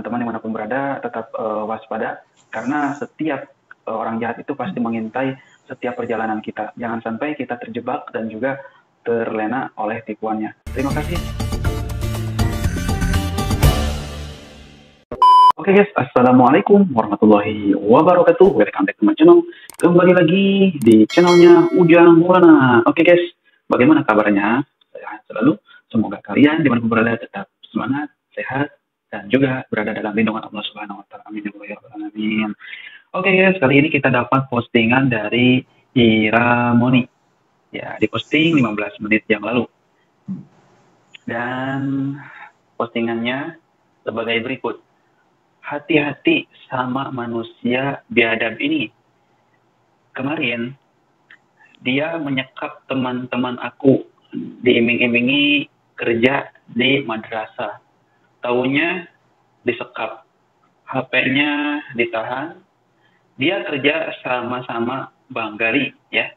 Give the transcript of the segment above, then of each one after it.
teman-teman dimanapun berada tetap waspada, karena setiap orang jahat itu pasti mengintai setiap perjalanan kita. Jangan sampai kita terjebak dan juga terlena oleh tipuannya. Terima kasih. Oke guys, Assalamualaikum warahmatullahi wabarakatuh. Welcome back to my channel. Kembali lagi di channelnya Ujang Maulana. Oke guys, bagaimana kabarnya? Sehat selalu. Semoga kalian dimanapun berada tetap semangat, sehat, dan juga berada dalam lindungan Allah Subhanahu Wa Taala. Amin ya rabbal alamin. Oke guys, kali ini kita dapat postingan dari Ira Moni. Ya, diposting 15 menit yang lalu. Dan postingannya sebagai berikut. Hati-hati sama manusia biadab ini. Kemarin, dia menyekap teman-teman aku, diiming-imingi kerja di madrasah. Taunya disekap, HP-nya ditahan, dia kerja sama-sama Bengali ya,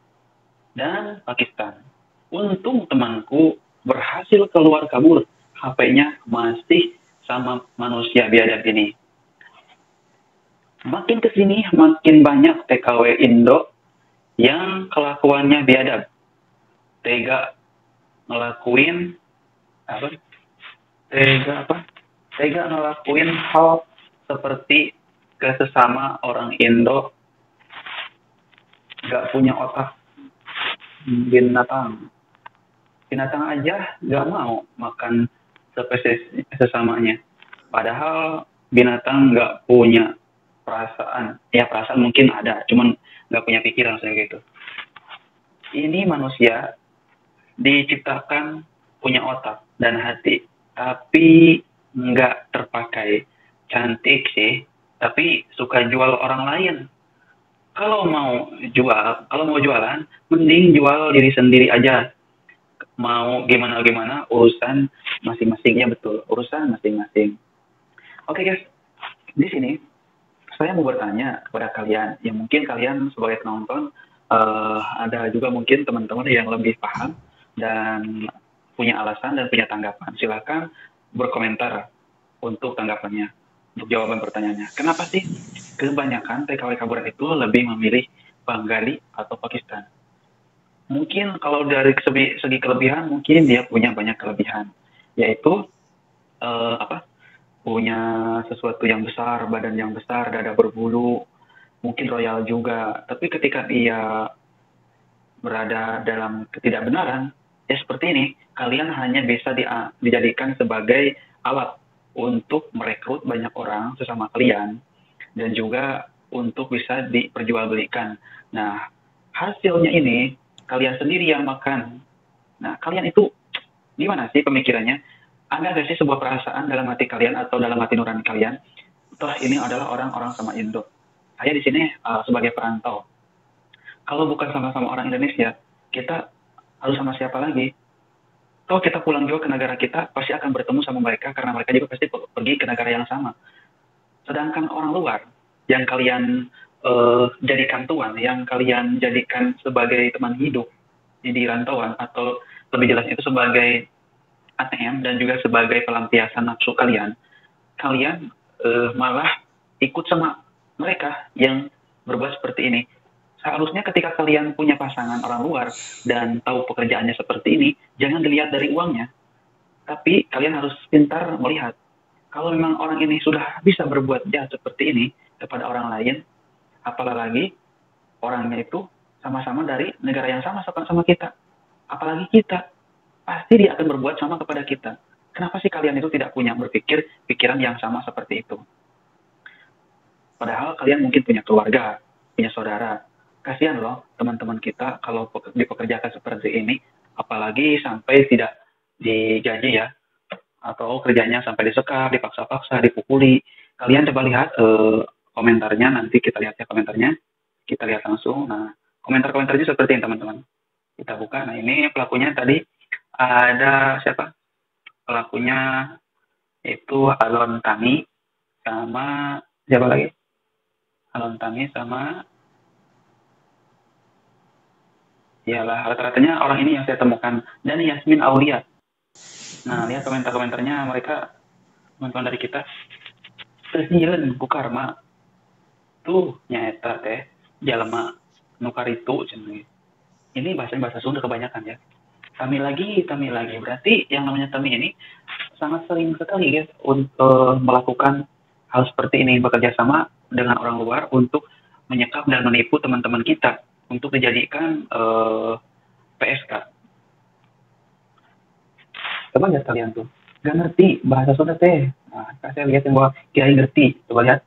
dan Pakistan. Untung temanku berhasil keluar kabur, HP-nya masih sama manusia biadab ini. Makin kesini makin banyak TKW Indo yang kelakuannya biadab, tega ngelakuin tega ngelakuin hal seperti ke sesama orang Indo, gak punya otak. Binatang aja gak mau makan spesies sesamanya, padahal binatang gak punya perasaan. Ya perasaan mungkin ada, cuman gak punya pikiran kayak gitu. Ini manusia diciptakan punya otak dan hati, tapi nggak terpakai. Cantik sih, tapi suka jual orang lain. Kalau mau jualan, mending jual diri sendiri aja. Mau gimana urusan masing-masingnya, betul, urusan masing-masing. Oke guys, di sini saya mau bertanya kepada kalian, yang mungkin kalian sebagai penonton ada juga mungkin teman-teman yang lebih paham dan punya alasan dan punya tanggapan. Silakan berkomentar untuk tanggapannya, untuk jawaban pertanyaannya. Kenapa sih kebanyakan TKW kaburan itu lebih memilih Bengali atau Pakistan? Mungkin kalau dari segi kelebihan, mungkin dia punya banyak kelebihan, yaitu punya sesuatu yang besar, badan yang besar, dada berbulu, mungkin royal juga. Tapi ketika dia berada dalam ketidakbenaran, ya seperti ini, kalian hanya bisa dijadikan sebagai alat untuk merekrut banyak orang sesama kalian, dan juga untuk bisa diperjualbelikan. Nah, hasilnya ini, kalian sendiri yang makan. Nah, kalian itu gimana sih pemikirannya? Ada nggak sih sebuah perasaan dalam hati kalian atau dalam hati nurani kalian, toh ini adalah orang-orang sama Indo. Saya di sini sebagai perantau. Kalau bukan sama-sama orang Indonesia, kita harus sama siapa lagi? Kalau kita pulang juga ke negara kita, pasti akan bertemu sama mereka, karena mereka juga pasti pergi ke negara yang sama. Sedangkan orang luar, yang kalian jadikan tuan, yang kalian jadikan sebagai teman hidup di rantauan, atau lebih jelas itu sebagai ATM dan juga sebagai pelampiasan nafsu kalian malah ikut sama mereka yang berbuat seperti ini. Seharusnya ketika kalian punya pasangan orang luar dan tahu pekerjaannya seperti ini, jangan dilihat dari uangnya, tapi kalian harus pintar melihat. Kalau memang orang ini sudah bisa berbuat jahat seperti ini kepada orang lain, apalagi orangnya itu sama-sama dari negara yang sama kita, apalagi kita, pasti dia akan berbuat sama kepada kita. Kenapa sih kalian itu tidak punya pikiran yang sama seperti itu? Padahal kalian mungkin punya keluarga, punya saudara. Kasihan loh teman-teman kita kalau dipekerjakan seperti ini, apalagi sampai tidak digaji ya, atau kerjanya sampai disekap, dipaksa-paksa, dipukuli. Kalian coba lihat komentarnya, nanti kita lihat ya komentarnya. Kita lihat langsung. Nah, komentar-komentarnya seperti ini teman-teman. Kita buka. Nah, ini pelakunya tadi. Ada siapa? Pelakunya itu Alon Tami sama siapa lagi? Alon Tami sama iyalah, rata-ratanya orang ini yang saya temukan, dan Yasmin Aulia. Nah, lihat komentar-komentarnya mereka, teman-teman dari kita. sesieun ku karma tuh nyaeta teh jalma nukar itu cenah. Ini bahasa Sunda kebanyakan ya. Tami lagi. Berarti yang namanya tami ini sangat sering sekali guys untuk melakukan hal seperti ini, bekerja sama dengan orang luar untuk menyekap dan menipu teman-teman kita untuk dijadikan PSK. Coba lihat kalian tuh, gak ngerti bahasa Sunda teh. Nah, saya lihat yang bahwa kira ngerti. Coba lihat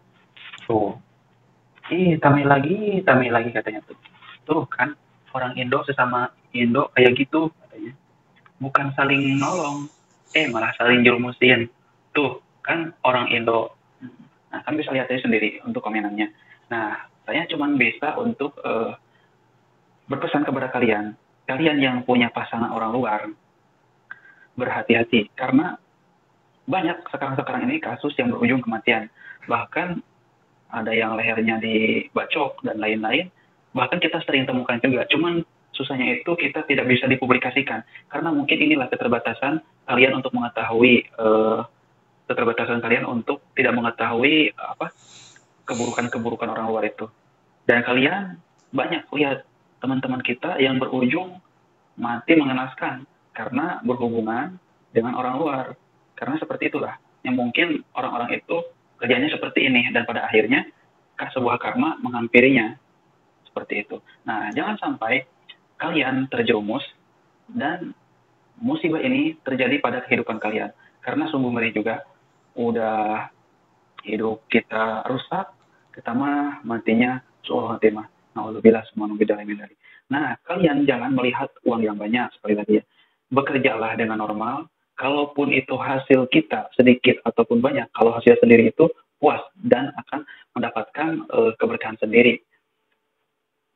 tuh. Tami lagi katanya tuh. Tuh kan orang Indo sesama Indo kayak gitu katanya. Bukan saling nolong, malah saling jerumusin. Tuh kan orang Indo. Nah, kan bisa lihat aja sendiri untuk komenannya. Nah, saya cuma bisa untuk berpesan kepada kalian, kalian yang punya pasangan orang luar, berhati-hati karena banyak sekarang ini kasus yang berujung kematian. Bahkan ada yang lehernya dibacok dan lain-lain. Bahkan kita sering temukan juga. Cuman susahnya itu kita tidak bisa dipublikasikan karena mungkin inilah keterbatasan kalian untuk mengetahui keterbatasan kalian untuk tidak mengetahui keburukan-keburukan orang luar itu. Dan kalian banyak lihat teman-teman kita yang berujung mati mengenaskan karena berhubungan dengan orang luar. Karena seperti itulah yang mungkin orang-orang itu kerjanya seperti ini dan pada akhirnya sebuah karma menghampirinya seperti itu. Nah, jangan sampai kalian terjerumus dan musibah ini terjadi pada kehidupan kalian karena sungguh ngeri juga. Udah hidup kita rusak, kita mah matinya suul khotimah. Nauzubillah subhanahu. Nah, kalian jangan melihat uang yang banyak sekali lagi ya. Bekerjalah dengan normal, kalaupun itu hasil kita sedikit ataupun banyak, kalau hasil sendiri itu puas dan akan mendapatkan keberkahan sendiri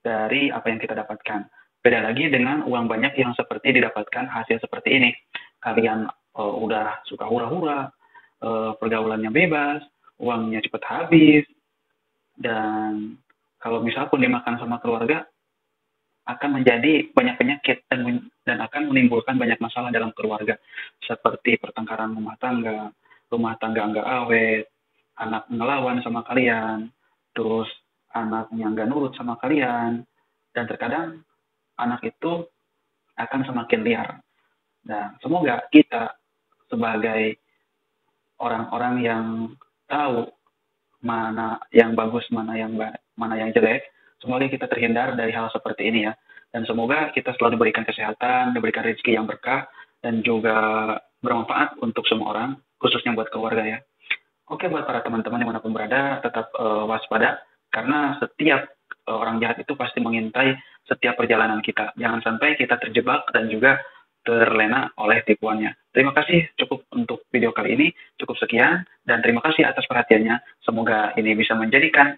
dari apa yang kita dapatkan. Beda lagi dengan uang banyak yang seperti didapatkan hasil seperti ini. Kalian udah suka hura-hura, pergaulannya bebas, uangnya cepat habis, dan kalau misal pun dimakan sama keluarga, akan menjadi banyak penyakit dan akan menimbulkan banyak masalah dalam keluarga seperti pertengkaran rumah tangga nggak awet, anak ngelawan sama kalian, terus anaknya nggak nurut sama kalian, dan terkadang anak itu akan semakin liar. Nah, semoga kita sebagai orang-orang yang tahu mana yang bagus, mana yang jelek, semoga kita terhindar dari hal seperti ini ya. Dan semoga kita selalu diberikan kesehatan, diberikan rezeki yang berkah, dan juga bermanfaat untuk semua orang, khususnya buat keluarga ya. Oke, buat para teman-teman dimanapun berada, tetap waspada, karena setiap orang jahat itu pasti mengintai setiap perjalanan kita. Jangan sampai kita terjebak dan juga terlena oleh tipuannya. Terima kasih cukup untuk video kali ini, cukup sekian, dan terima kasih atas perhatiannya. Semoga ini bisa menjadikan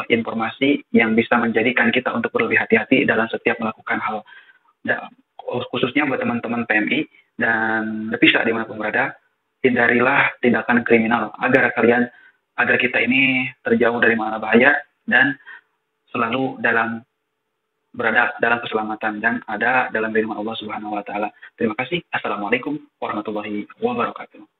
informasi yang bisa menjadikan kita untuk berlebih hati-hati dalam setiap melakukan hal. Khususnya buat teman-teman PMI dan bisa dimanapun berada, hindarilah tindakan kriminal agar kita ini terjauh dari mana bahaya dan selalu berada dalam keselamatan dan ada dalam lindungan Allah Subhanahu wa taala. Terima kasih. Assalamualaikum warahmatullahi wabarakatuh.